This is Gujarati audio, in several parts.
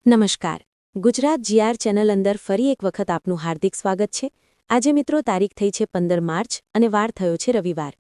નમસ્કાર. ગુજરાત જીઆર ચેનલ અંદર ફરી એક વખત આપનું હાર્દિક સ્વાગત છે. આજે મિત્રો તારીખ થઈ છે 15 માર્ચ અને વાર થયો છે રવિવાર.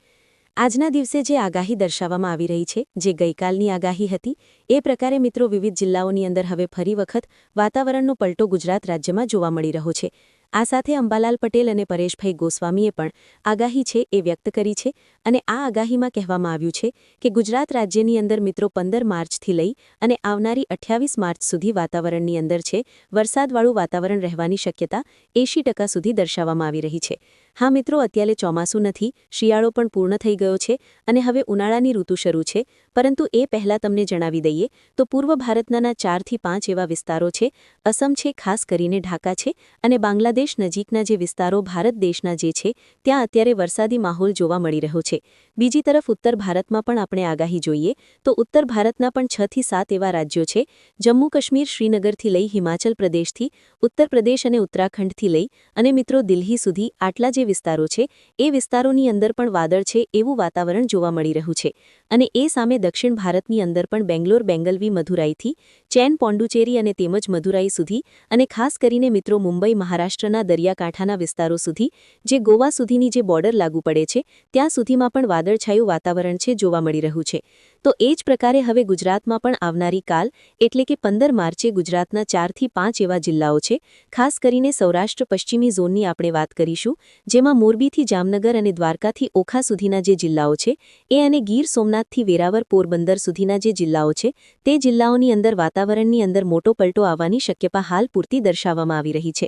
આજના દિવસે જે આગાહી દર્શાવવામાં આવી રહી છે, જે ગઈકાલની આગાહી હતી, એ પ્રકારે મિત્રો વિવિધ જિલ્લાઓની અંદર હવે ફરી વખત વાતાવરણનો પલટો ગુજરાત રાજ્યમાં જોવા મળી રહ્યો છે. આ સાથે અંબાલાલ પટેલ અને પરેશભાઈ ગોસ્વામીએ પણ આગાહી છે એ વ્યક્ત કરી છે અને આ આગાહીમાં કહેવામાં આવ્યું છે કે ગુજરાત રાજ્યની અંદર મિત્રો 15 માર્ચથી લઈ અને આવનારી 28 માર્ચ સુધી વાતાવરણની અંદર છે વરસાદવાળું વાતાવરણ રહેવાની શક્યતા 80% સુધી દર્શાવવામાં આવી રહી છે. હા મિત્રો, અત્યારે ચોમાસું નથી, શિયાળો પણ પૂર્ણ થઈ ગયો છે અને હવે ઉનાળાની ઋતુ શરૂ છે, પરંતુ એ પહેલાં તમને જણાવી દઈએ તો પૂર્વ ભારતના 4 થી 5 એવા વિસ્તારો છે. અસમ છે, ખાસ કરીને ઢાકા છે, અને બાંગ્લાદેશ નજીકના જે વિસ્તારો ભારત દેશના જે છે ત્યાં અત્યારે વરસાદી માહોલ જોવા મળી રહ્યો છે. બીજી તરફ ઉત્તર ભારતમાં પણ આપણે આગાહી જોઈએ તો ઉત્તર ભારતના પણ 6 થી 7 એવા રાજ્યો છે. જમ્મુ કાશ્મીર, શ્રીનગરથી લઈ હિમાચલ પ્રદેશથી ઉત્તર પ્રદેશ અને ઉત્તરાખંડથી લઈ અને મિત્રો દિલ્હી સુધી આટલા જે વિસ્તારો છે એ વિસ્તારોની અંદર પણ વાદળ છે એવું વાતાવરણ જોવા મળી રહ્યું છે. અને એ સામે દક્ષિણ ભારતની અંદર પણ બેંગ્લોર, બેંગલવી, મધુરાઈથી ચેન, પોંડુચેરી અને તેમજ મધુરાઈ સુધી અને ખાસ કરીને મિત્રો મુંબઈ, મહારાષ્ટ્રના દરિયાકાંઠાના વિસ્તારો સુધી, જે ગોવા સુધીની જે બોર્ડર લાગુ પડે છે ત્યાં સુધીમાં પણ વાદળછાયું વાતાવરણ છે જોવા મળી રહ્યું છે. તો એ જ પ્રકારે હવે ગુજરાતમાં પણ આવનારી કાલ એટલે કે 15 માર્ચે ગુજરાતના 4 થી 5 એવા જિલ્લાઓ છે. ખાસ કરીને સૌરાષ્ટ્ર પશ્ચિમી ઝોનની આપણે વાત કરીશું, જેમાં મોરબીથી જામનગર અને દ્વારકાથી ઓખા સુધીના જે જિલ્લાઓ છે એ અને ગીર સોમનાથથી વેરાવર, પોરબંદર સુધીના જે જિલ્લાઓ છે તે જિલ્લાઓની અંદર વાતાવરણની અંદર મોટો પલટો આવવાની શક્યતા હાલ પૂરતી દર્શાવવામાં આવી રહી છે.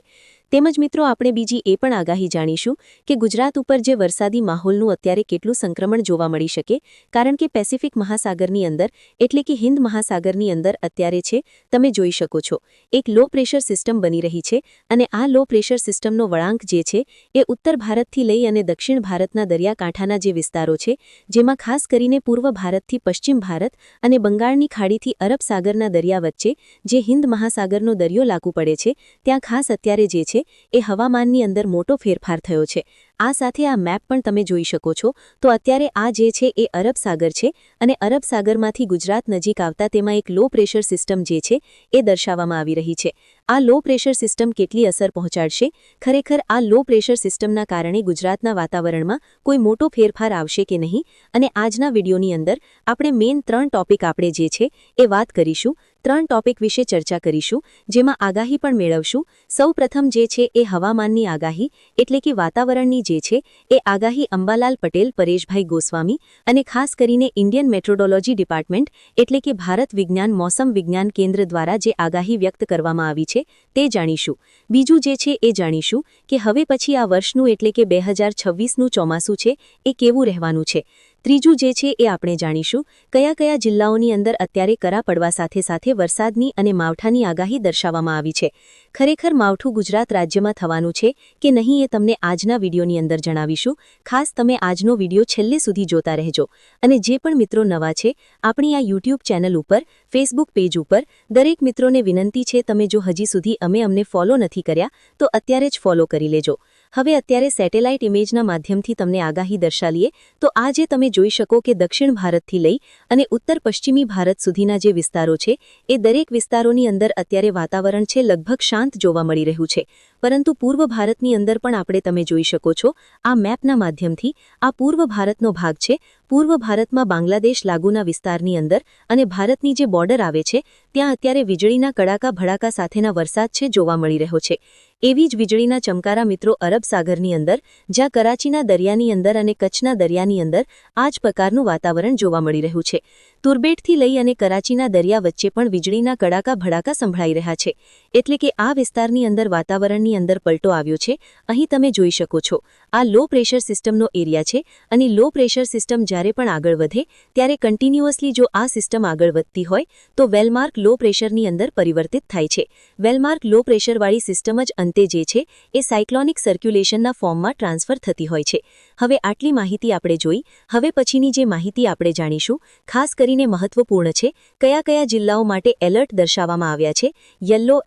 તેમજ મિત્રો આપણે બીજી એ પણ આગાહી જાણીશું કે ગુજરાત ઉપર જે વરસાદી માહોલનું અત્યારે કેટલું સંક્રમણ જોવા મળી શકે, કારણ કે પેસિફિક મહાસાગરની અંદર એટલે કે હિન્દ મહાસાગરની અંદર અત્યારે છે તમે જોઈ શકો છો એક લો પ્રેશર સિસ્ટમ બની રહી છે અને આ લો પ્રેશર સિસ્ટમનો વળાંક જે છે એ ઉત્તર ભારતથી લઈ અને દક્ષિણ ભારતના દરિયાકાંઠાના જે વિસ્તારો છે, જેમાં ખાસ કરીને પૂર્વ ભારતથી પશ્ચિમ ભારત અને બંગાળની ખાડીથી અરબ સાગરના દરિયા વચ્ચે જે હિન્દ મહાસાગરનો દરિયો લાગુ પડે છે ત્યાં ખાસ અત્યારે જે છે એ હવામાનની અંદર મોટો ફેરફાર થયો છે. આ સાથે આ મેપ પણ તમે જોઈ શકો છો તો અત્યારે આ જે છે એ અરબ સાગર છે અને અરબ સાગરમાંથી ગુજરાત નજીક આવતા તેમાં એક લો પ્રેશર સિસ્ટમ જે છે એ દર્શાવવામાં આવી રહી છે. આ લો પ્રેશર સિસ્ટમ કેટલી અસર પહોંચાડશે? ખરેખર આ લો પ્રેશર સિસ્ટમના કારણે ગુજરાતના વાતાવરણમાં કોઈ મોટો ફેરફાર આવશે કે નહીં? અને આજના વિડીયોની અંદર આપણે મેઇન 3 ટોપિક આપણે જે છે એ વાત કરીશું. 3 ટોપિક વિશે ચર્ચા કરીશું, જેમાં આગાહી પણ મેળવશું. સૌ પ્રથમ જે છે એ હવામાનની આગાહી એટલે કે વાતાવરણની જે છે એ આગાહી અંબાલાલ પટેલ, પરેશભાઈ ગોસ્વામી અને ખાસ કરીને ઇન્ડિયન મેટ્રોડોલોજી ડિપાર્ટમેન્ટ એટલે કે ભારત વિજ્ઞાન મોસમ વિજ્ઞાન કેન્દ્ર દ્વારા જે આગાહી વ્યક્ત કરવામાં આવી છે તે જાણીશું. બીજું જે છે એ જાણીશું કે હવે પછી આ વર્ષનું એટલે કે 2026નું ચોમાસું છે એ કેવું રહેવાનું છે. ત્રીજું જે છે એ આપણે જાણીશું કયા કયા જિલ્લાઓની અંદર અત્યારે કરા પડવા સાથે સાથે વરસાદની અને માવઠાની આગાહી દર્શાવવામાં આવી છે. ખરેખર માવઠું ગુજરાત રાજ્યમાં થવાનું છે કે નહીં એ તમને આજના વિડીયોની અંદર જણાવીશું. ખાસ તમે આજનો વિડીયો છેલ્લે સુધી જોતા રહેજો. અને જે પણ મિત્રો નવા છે આપણી આ યુટ્યુબ ચેનલ ઉપર, ફેસબુક પેજ ઉપર, દરેક મિત્રોને વિનંતી છે તમે જો હજી સુધી અમને ફોલો નથી કર્યા તો અત્યારે જ ફોલો કરી લેજો. હવે અત્યારે સેટેલાઇટ ઇમેજના માધ્યમથી તમને આગાહી દર્શાવીએ તો આ જે તમે જોઈ શકો કે દક્ષિણ ભારતથી લઈ અને ઉત્તર પશ્ચિમી ભારત સુધીના જે વિસ્તારો છે એ દરેક વિસ્તારોની અંદર અત્યારે વાતાવરણ છે લગભગ શાંત જોવા મળી રહ્યું છે. પરંતુ પૂર્વ ભારતની અંદર પણ આપણે તમે જોઈ શકો છો આ મેપના માધ્યમથી આ પૂર્વ ભારતનો ભાગ છે. પૂર્વ ભારતમાં બાંગ્લાદેશ લાગુના વિસ્તારની અંદર અને ભારતની જે બોર્ડર આવે છે ત્યાં અત્યારે વીજળીના કડાકા ભડાકા સાથેના વરસાદ છે જોવા મળી રહ્યો છે. એવી જ વીજળીના ચમકારા મિત્રો અરબ સાગરની અંદર, જ્યાં કરાચીના દરિયાની અંદર અને કચ્છના દરિયાની અંદર આ જ પ્રકારનું વાતાવરણ જોવા મળી રહ્યું છે. તુર્બેટથી લઈ અને કરાચીના દરિયા વચ્ચે પણ વીજળીના કડાકા ભડાકા સંભળાઈ રહ્યા છે. એટલે કે આ વિસ્તારની અંદર વાતાવરણની અંદર પલટો આવ્યો છે. અહીં તમે જોઈ શકો છો આ લો પ્રેશર સિસ્ટમનો એરિયા છે અને લો પ્રેશર સિસ્ટમ જ્યારે પણ આગળ વધે ત્યારે કન્ટિન્યુઅસલી જો આ સિસ્ટમ આગળ વધતી હોય તો વેલમાર્ક લો પ્રેશરની અંદર પરિવર્તિત થાય છે. વેલમાર્ક લો પ્રેશરવાળી સિસ્ટમ જ અંતે જે છે એ સાયક્લોનિક સર્ક્યુલેશનના ફોર્મમાં ટ્રાન્સફર થતી હોય છે. હવે આટલી માહિતી આપણે જોઈ. હવે પછીની જે માહિતી આપણે જાણીશું ખાસ કરીને મહત્વપૂર્ણ છે. કયા કયા જિલ્લાઓ માટે એલર્ટ દર્શાવવામાં આવ્યા છે? યલો,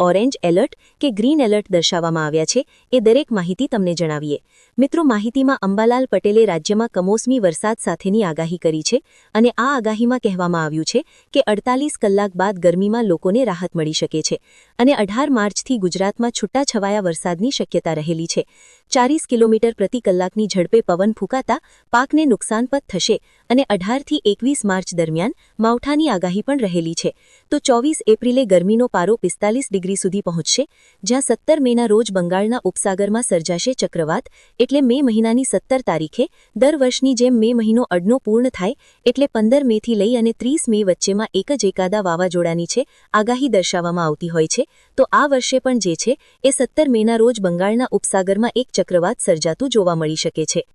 ઓરેન્જ એલર્ટ કે ગ્રીન એલર્ટ દર્શાવવામાં આવ્યા છે એ દરેક માહિતી તમને જણાવીએ મિત્રો માહિતીમાં અંબાલાલ પટેલે રાજ્યમાં કમોસમી વરસાદ સાથેની આગાહી કરી છે અને આ આગાહીમાં કહેવામાં આવ્યું છે કે 48 કલાક બાદ ગરમીમાં લોકોને રાહત મળી શકે છે અને 18 માર્ચથી ગુજરાતમાં છૂટાછવાયા વરસાદની શક્યતા રહેલી છે 40 કિલોમીટર પ્રતિ કલાકની ઝડપે પવન ફૂંકાતા પાકને નુકસાન પણ થશે અને 18 થી 21 માર્ચ દરમિયાન માવઠાની આગાહી પણ રહેલી છે તો 24 એપ્રિલે ગરમીનો પારો 45 ડિગ્રી સુધી પહોંચશે જ્યાં 17 મેના રોજ બંગાળના ઉપસાગરમાં સર્જાશે ચક્રવાત એટલે મે મહિનાની 17 તારીખે દર વર્ષની જેમ મે મહિનો અડનો પૂર્ણ થાય એટલે 15 મેથી લઈ અને 30 મે વચ્ચેમાં એક જ એકાદા વાવાઝોડાની છે આગાહી દર્શાવવામાં આવતી હોય છે તો આ વર્ષે પણ જે છે એ 17 મેના રોજ બંગાળના ઉપસાગરમાં એક ચક્રવાત સર્જાતું જોવા મળી શકે છે